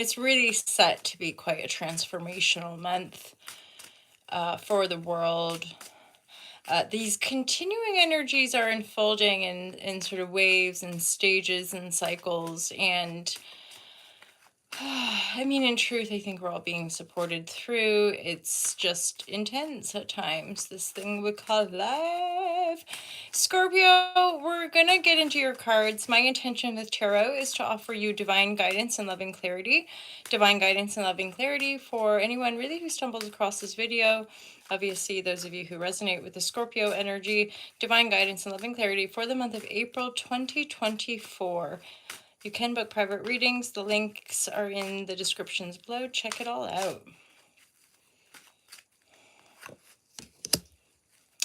it's really set to be quite a transformational month for the world. These continuing energies are unfolding in sort of waves and stages and cycles. And I mean, in truth, I think we're all being supported through. It's just intense at times, this thing we call life. Scorpio, we're gonna get into your cards. My intention with tarot is to offer you divine guidance and loving clarity. Divine guidance and loving clarity for anyone really who stumbles across this video. Obviously, those of you who resonate with the Scorpio energy, divine guidance and loving clarity for the month of April 2024. You can book private readings. The links are in the descriptions below. Check it all out.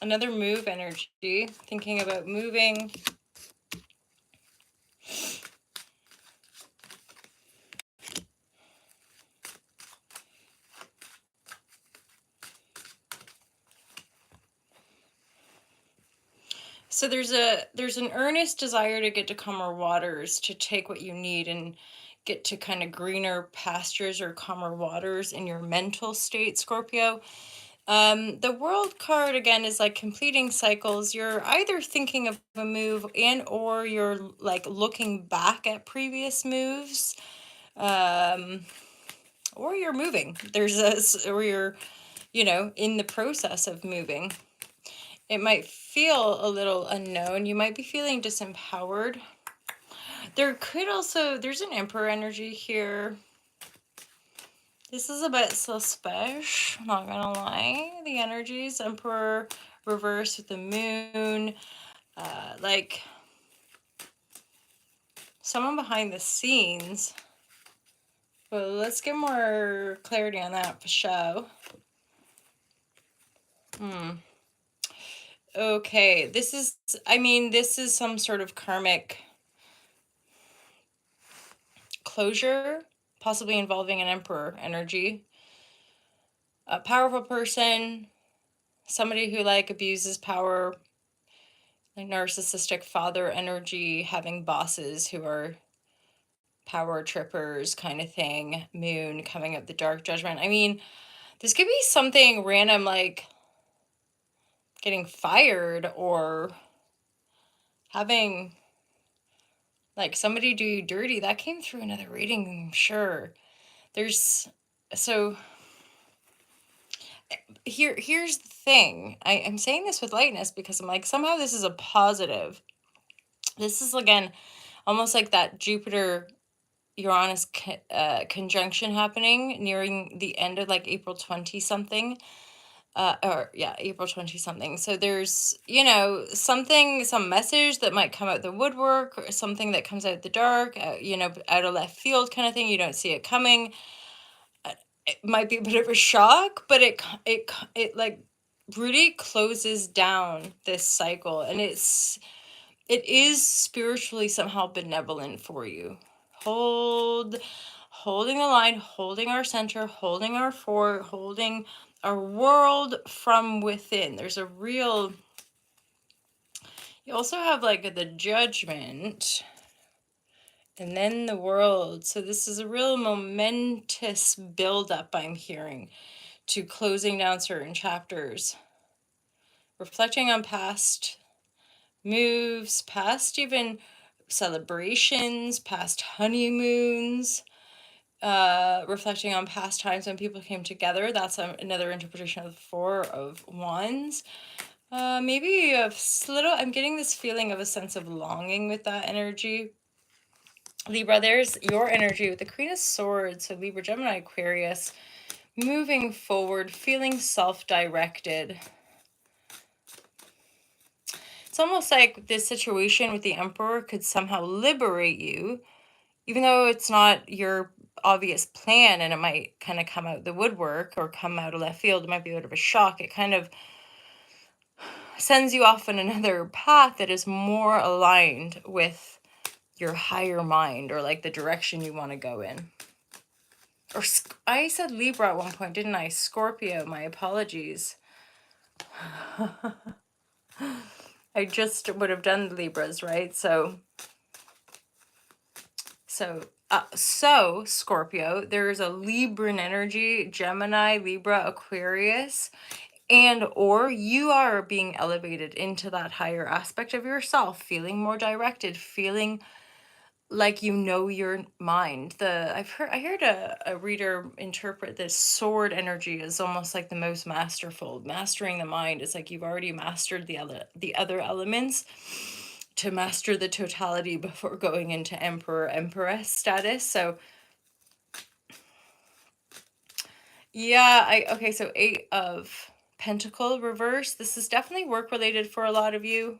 Another move energy, thinking about moving. So there's an earnest desire to get to calmer waters, to take what you need and get to kind of greener pastures or calmer waters in your mental state, Scorpio. The world card again is like completing cycles. You're either thinking of a move and or you're like looking back at previous moves, or you're moving. Or you're, in the process of moving. It might feel a little unknown. You might be feeling disempowered. There's an Emperor energy here. This is a bit suspicious, not gonna lie. The energies, Emperor reverse with the moon. Like someone behind the scenes. But let's get more clarity on that for show. Okay, this is some sort of karmic closure, possibly involving an Emperor energy. A powerful person, somebody who like abuses power, like narcissistic father energy, having bosses who are power trippers kind of thing. Moon coming up, the dark judgment. I mean, this could be something random like getting fired or having like somebody do you dirty. That came through another reading, I'm sure. Here's the thing. I'm saying this with lightness because I'm like, somehow this is a positive. This is again almost like that Jupiter Uranus conjunction happening nearing the end of like April 20 something. April 20 something. So there's, some message that might come out the woodwork, or something that comes out the dark, out of left field kind of thing. You don't see it coming. It might be a bit of a shock, but it like really closes down this cycle, and it is spiritually somehow benevolent for you. Holding the line, holding our center, holding our fort, holding our world from within. There's a real, you also have like the judgment and then the world. So this is a real momentous buildup, I'm hearing, to closing down certain chapters, reflecting on past moves, past even celebrations, past honeymoons, reflecting on past times when people came together. That's another interpretation of the Four of Wands. Maybe I'm getting this feeling of a sense of longing with that energy. Libra, there's your energy with the Queen of Swords. So Libra, Gemini, Aquarius, moving forward, feeling self-directed. It's almost like this situation with the Emperor could somehow liberate you, even though it's not your obvious plan and it might kind of come out the woodwork or come out of left field. It might be a bit of a shock. It kind of sends you off on another path that is more aligned with your higher mind or like the direction you want to go in. Or I said Libra at one point, didn't I? Scorpio, my apologies. I just would have done Libras, right? So So, Scorpio, there's a Libran energy, Gemini, Libra, Aquarius, and or you are being elevated into that higher aspect of yourself, feeling more directed, feeling like you know your mind. I heard a reader interpret this sword energy as almost like the most masterful. Mastering the mind is like you've already mastered the other elements to master the totality before going into emperor empress status. So yeah, I okay, so 8 of Pentacle reverse. This is definitely work related for a lot of you.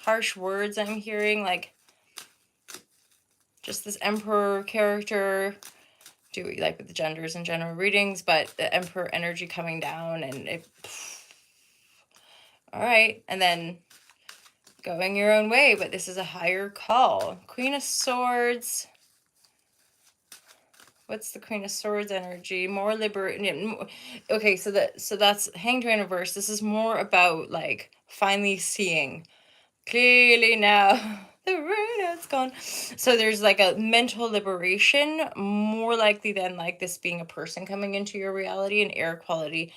Harsh words I'm hearing, like just this emperor character. Do what you like with the genders and general readings, but the emperor energy coming down and it. All right, and then going your own way, but this is a higher call. Queen of Swords. What's the Queen of Swords energy? More liberating. Okay, so that's Hanged Man reverse. This is more about like finally seeing clearly now. The rain has gone. So there's like a mental liberation, more likely than like this being a person coming into your reality and air quality.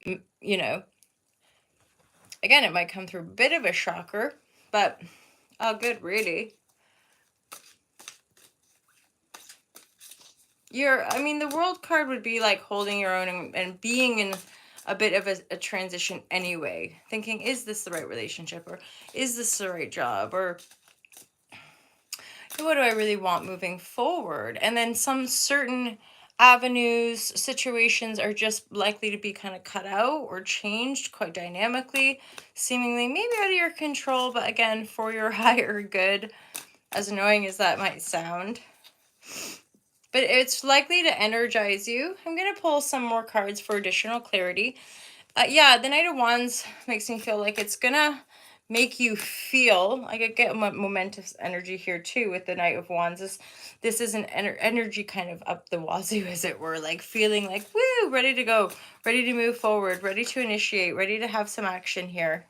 You know, again, it might come through a bit of a shocker, but oh, good, really. I mean, the world card would be like holding your own and being in a bit of a transition anyway. Thinking, is this the right relationship? Or is this the right job? Or what do I really want moving forward? And then some certain avenues, situations are just likely to be kind of cut out or changed quite dynamically, seemingly maybe out of your control, but again, for your higher good, as annoying as that might sound. But it's likely to energize you. I'm going to pull some more cards for additional clarity. Yeah, the Knight of Wands makes me feel like it's going to make you feel, I could get momentous energy here too with the Knight of Wands. This is an energy kind of up the wazoo, as it were, like feeling like, woo, ready to go, ready to move forward, ready to initiate, ready to have some action here.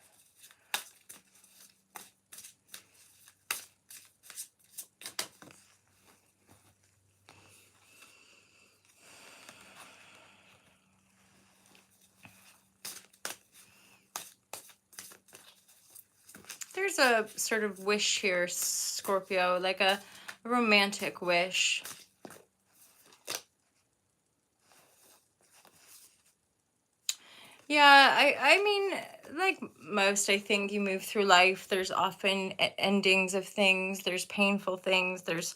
There's a sort of wish here, Scorpio, like a romantic wish. Yeah, I mean, like most, I think you move through life. There's often endings of things. There's painful things. There's,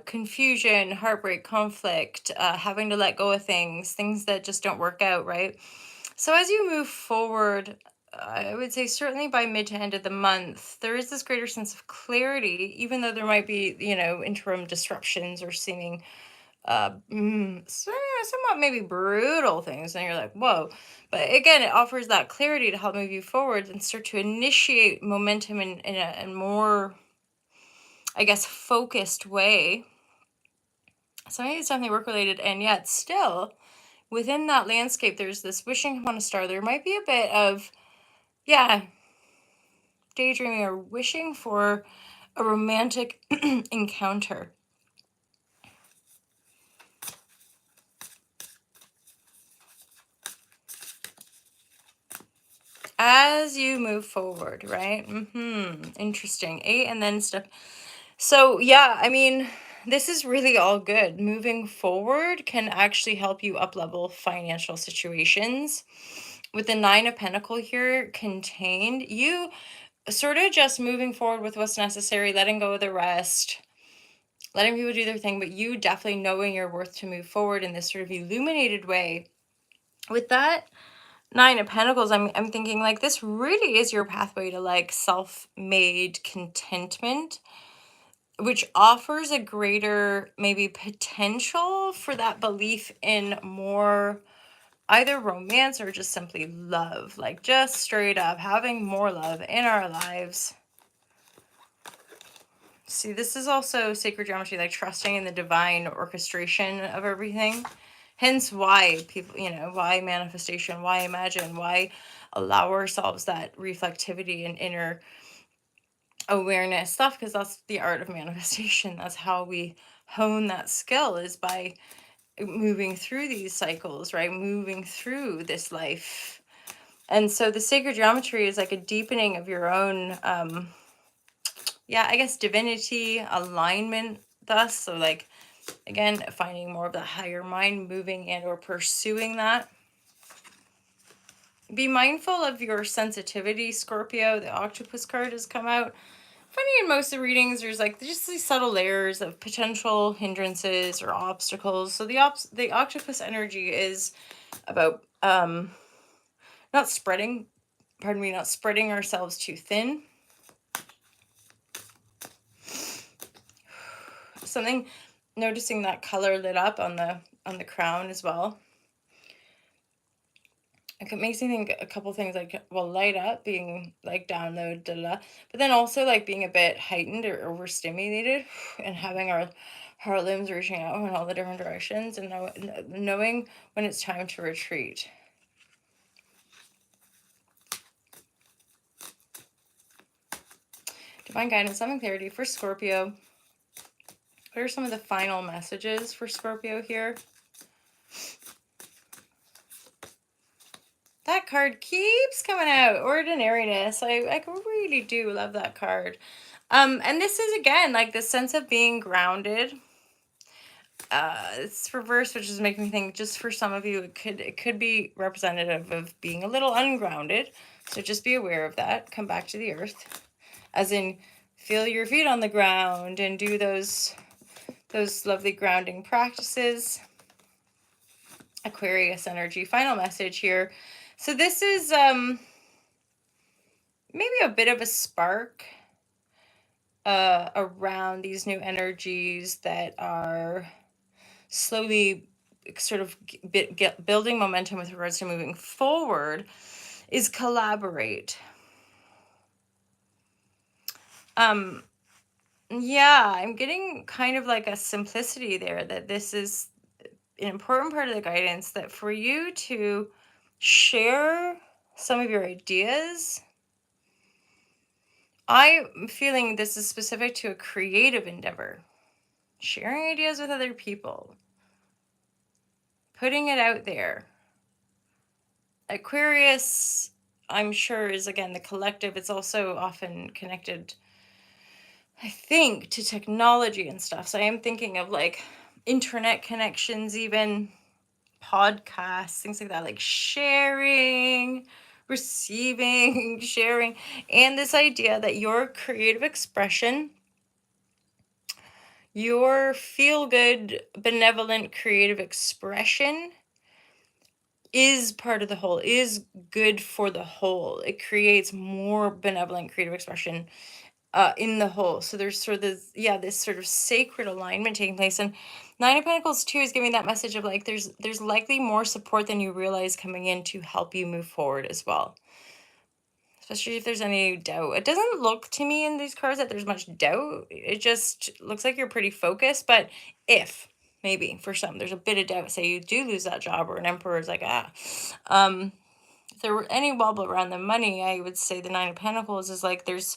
confusion, heartbreak, conflict, having to let go of things that just don't work out, right? So as you move forward, I would say certainly by mid to end of the month, there is this greater sense of clarity, even though there might be, interim disruptions or seeming somewhat maybe brutal things, and you're like, whoa. But again, it offers that clarity to help move you forward and start to initiate momentum in a more, I guess, focused way. So maybe it's definitely work related, and yet still within that landscape, there's this wishing upon a star. There might be a bit of, yeah, daydreaming or wishing for a romantic encounter. As you move forward, right? Interesting. 8 and then stuff. So, yeah, I mean, this is really all good. Moving forward can actually help you up level financial situations. With the 9 of Pentacle here contained, you sort of just moving forward with what's necessary, letting go of the rest, letting people do their thing, but you definitely knowing your worth to move forward in this sort of illuminated way. With that 9 of Pentacles, I'm thinking like this really is your pathway to like self-made contentment, which offers a greater maybe potential for that belief in more either romance or just simply love, like just straight up having more love in our lives. See, this is also sacred geometry, like trusting in the divine orchestration of everything. Hence why people, why manifestation, why imagine, why allow ourselves that reflectivity and inner awareness stuff, because that's the art of manifestation. That's how we hone that skill, is by moving through these cycles, right? Moving through this life. And so the sacred geometry is like a deepening of your own, I guess, divinity, alignment, thus. So, like, again, finding more of the higher mind, moving and or pursuing that. Be mindful of your sensitivity, Scorpio. The octopus card has come out. Funny, in most of the readings, there's like just these subtle layers of potential hindrances or obstacles. So the octopus energy is about not spreading ourselves too thin. Something, noticing that color lit up on the crown as well. It makes me think a couple things, like, well, light up, being like download, but then also like being a bit heightened or overstimulated, and having our heart limbs reaching out in all the different directions, and knowing when it's time to retreat. Divine guidance, love, and clarity for Scorpio. What are some of the final messages for Scorpio here? That card keeps coming out. Ordinariness. I really do love that card. And this is, again, like the sense of being grounded. It's reversed, which is making me think, just for some of you, it could be representative of being a little ungrounded. So just be aware of that. Come back to the earth. As in, feel your feet on the ground and do those lovely grounding practices. Aquarius energy. Final message here. So this is maybe a bit of a spark around these new energies that are slowly sort of building momentum with regards to moving forward, is collaborate. I'm getting kind of like a simplicity there, that this is an important part of the guidance, that for you to share some of your ideas. I'm feeling this is specific to a creative endeavor. Sharing ideas with other people. Putting it out there. Aquarius, I'm sure, is, again, the collective. It's also often connected, I think, to technology and stuff. So I am thinking of like internet connections, even podcasts, things like that, like sharing, receiving, sharing, and this idea that your creative expression, your feel-good, benevolent creative expression, is part of the whole, is good for the whole. It creates more benevolent creative expression in the whole. So there's sort of this sort of sacred alignment taking place. And Nine of Pentacles too is giving that message of like there's likely more support than you realize coming in to help you move forward as well. Especially if there's any doubt. It doesn't look to me in these cards that there's much doubt. It just looks like you're pretty focused. But if maybe for some there's a bit of doubt, say you do lose that job, or an emperor is like, if there were any wobble around the money, I would say the Nine of Pentacles is like there's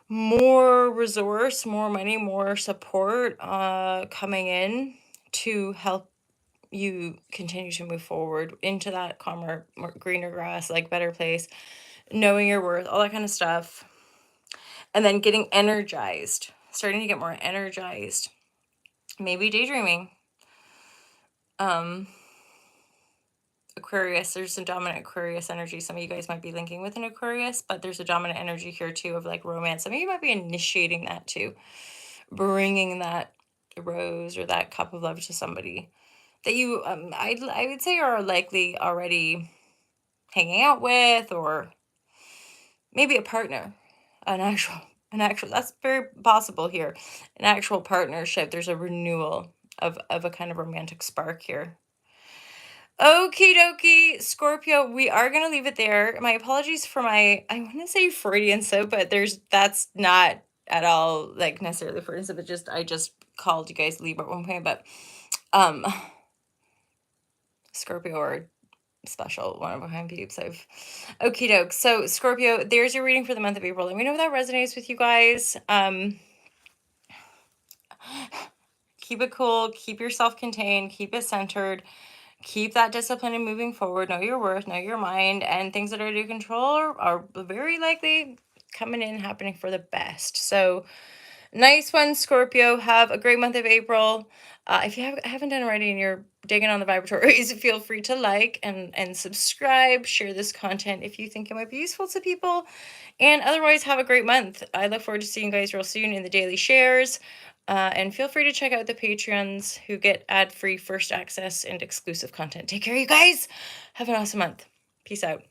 more resource, more money, more support coming in to help you continue to move forward into that calmer, more greener grass, like better place, knowing your worth, all that kind of stuff. And then getting energized, starting to get more energized, maybe daydreaming. Aquarius, there's some dominant Aquarius energy. Some of you guys might be linking with an Aquarius, but there's a dominant energy here too of like romance. Some of you might be initiating that too, bringing that rose or that cup of love to somebody that you, I would say, are likely already hanging out with, or maybe a partner, an actual, that's very possible here, an actual partnership. There's a renewal of a kind of romantic spark here. Okie dokie, Scorpio, we are going to leave it there. My apologies for my, I want to say Freudian slip, but that's not at all like necessarily Freudian slip. I just called you guys Libra at one point, but Scorpio, or special, one of a kind peeps. Okie doke. So Scorpio, there's your reading for the month of April. Let me know if that resonates with you guys. Keep it cool, keep yourself contained, keep it centered, keep that discipline and moving forward. Know your worth, know your mind, and things that are out of control are very likely coming in, happening for the best. So nice one, Scorpio. Have a great month of April. If you haven't done already and you're digging on the vibratories, feel free to like and subscribe. Share this content if you think it might be useful to people. And otherwise, have a great month. I look forward to seeing you guys real soon in the daily shares. And feel free to check out the Patreons who get ad-free first access and exclusive content. Take care, you guys. Have an awesome month. Peace out.